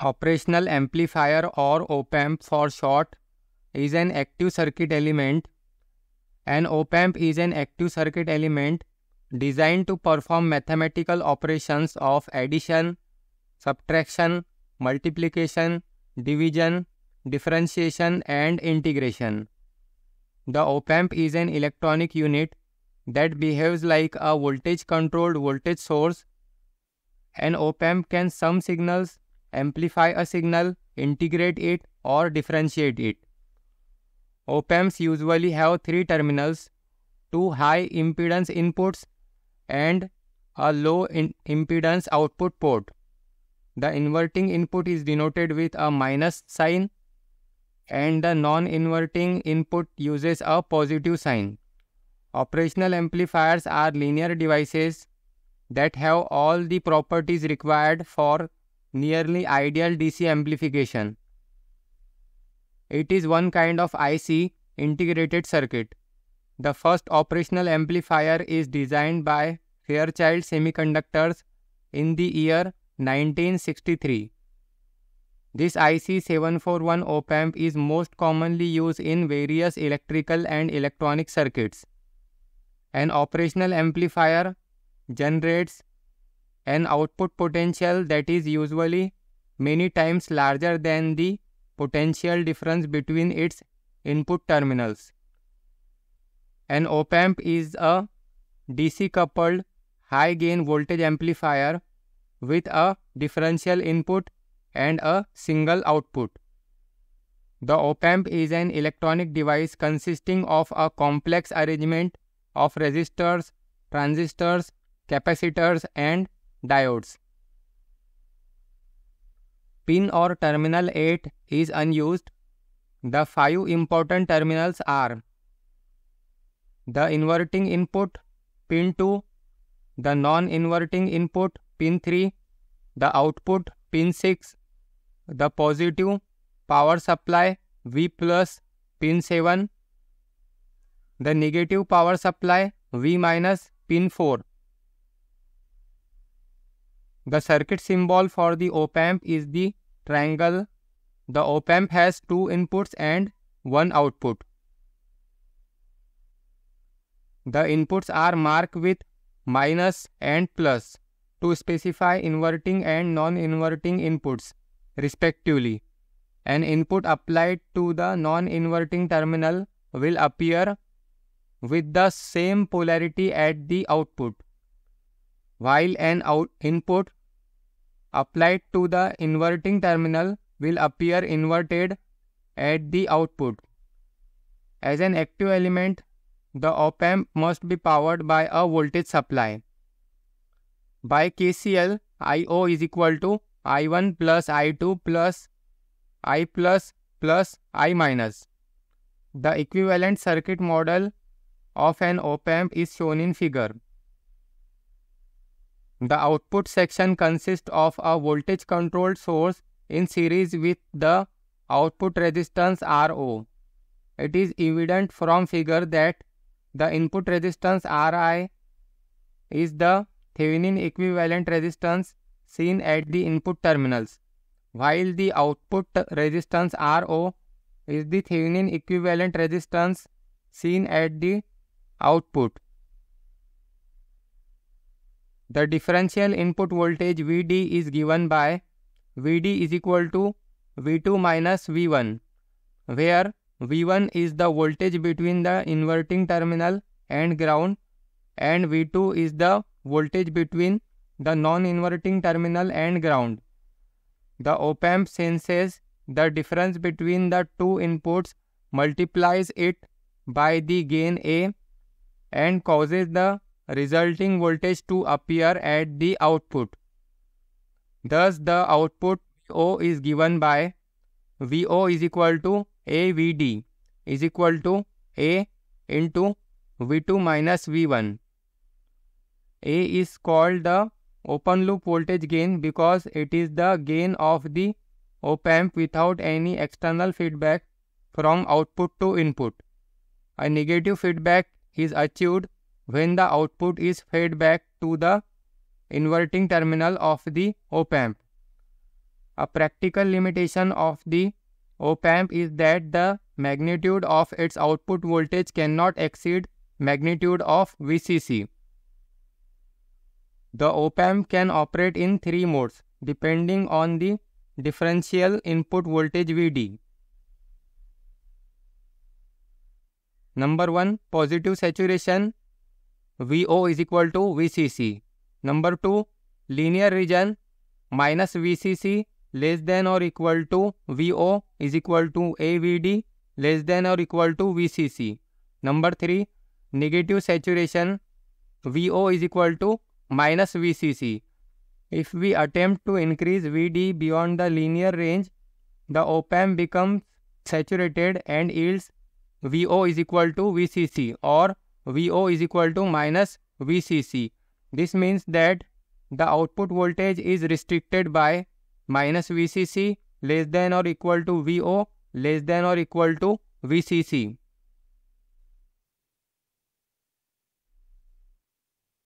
Operational amplifier or op-amp for short is an active circuit element. An op-amp is an active circuit element designed to perform mathematical operations of addition, subtraction, multiplication, division, differentiation and integration. The op-amp is an electronic unit that behaves like a voltage-controlled voltage source. An op-amp can sum signals, amplify a signal, integrate it or differentiate it. Op-amps usually have three terminals, two high impedance inputs and a low impedance output port. The inverting input is denoted with a minus sign and the non-inverting input uses a positive sign. Operational amplifiers are linear devices that have all the properties required for nearly ideal DC amplification. It is one kind of IC, integrated circuit. The first operational amplifier is designed by Fairchild Semiconductors in the year 1963. This IC741 op-amp is most commonly used in various electrical and electronic circuits. An operational amplifier generates an output potential that is usually many times larger than the potential difference between its input terminals. An op-amp is a DC-coupled high-gain voltage amplifier with a differential input and a single output. The op-amp is an electronic device consisting of a complex arrangement of resistors, transistors, capacitors and diodes. Pin or terminal 8 is unused. The 5 important terminals are the inverting input, pin 2, the non-inverting input, pin 3, the output, pin 6, the positive power supply, V+, pin 7, the negative power supply, V-, pin 4. The circuit symbol for the op-amp is the triangle. The op-amp has two inputs and one output. The inputs are marked with minus and plus to specify inverting and non-inverting inputs, respectively. An input applied to the non-inverting terminal will appear with the same polarity at the output, while an input applied to the inverting terminal will appear inverted at the output. As an active element, the op-amp must be powered by a voltage supply. By KCL, I0 is equal to I1 plus I2 plus I plus I minus. The equivalent circuit model of an op-amp is shown in figure. The output section consists of a voltage controlled source in series with the output resistance RO. It is evident from figure that the input resistance Ri is the Thevenin equivalent resistance seen at the input terminals, while the output resistance Ro is the Thevenin equivalent resistance seen at the output. The differential input voltage Vd is given by Vd is equal to V2 minus V1, where V1 is the voltage between the inverting terminal and ground and V2 is the voltage between the non-inverting terminal and ground. The op-amp senses the difference between the two inputs, multiplies it by the gain A and causes the resulting voltage to appear at the output. Thus, the output VO is given by VO is equal to AVD is equal to A into V2 minus V1. A is called the open loop voltage gain because it is the gain of the op-amp without any external feedback from output to input. A negative feedback is achieved when the output is fed back to the inverting terminal of the op-amp. A practical limitation of the op-amp is that the magnitude of its output voltage cannot exceed magnitude of VCC. The op-amp can operate in 3 modes depending on the differential input voltage Vd. Number 1, positive saturation, VO is equal to VCC. Number 2, linear region, minus VCC less than or equal to VO is equal to AVD less than or equal to VCC. Number 3, negative saturation, VO is equal to minus VCC. If we attempt to increase Vd beyond the linear range, the op-amp becomes saturated and yields VO is equal to VCC or VO is equal to minus VCC. This means that the output voltage is restricted by minus VCC less than or equal to VO less than or equal to VCC.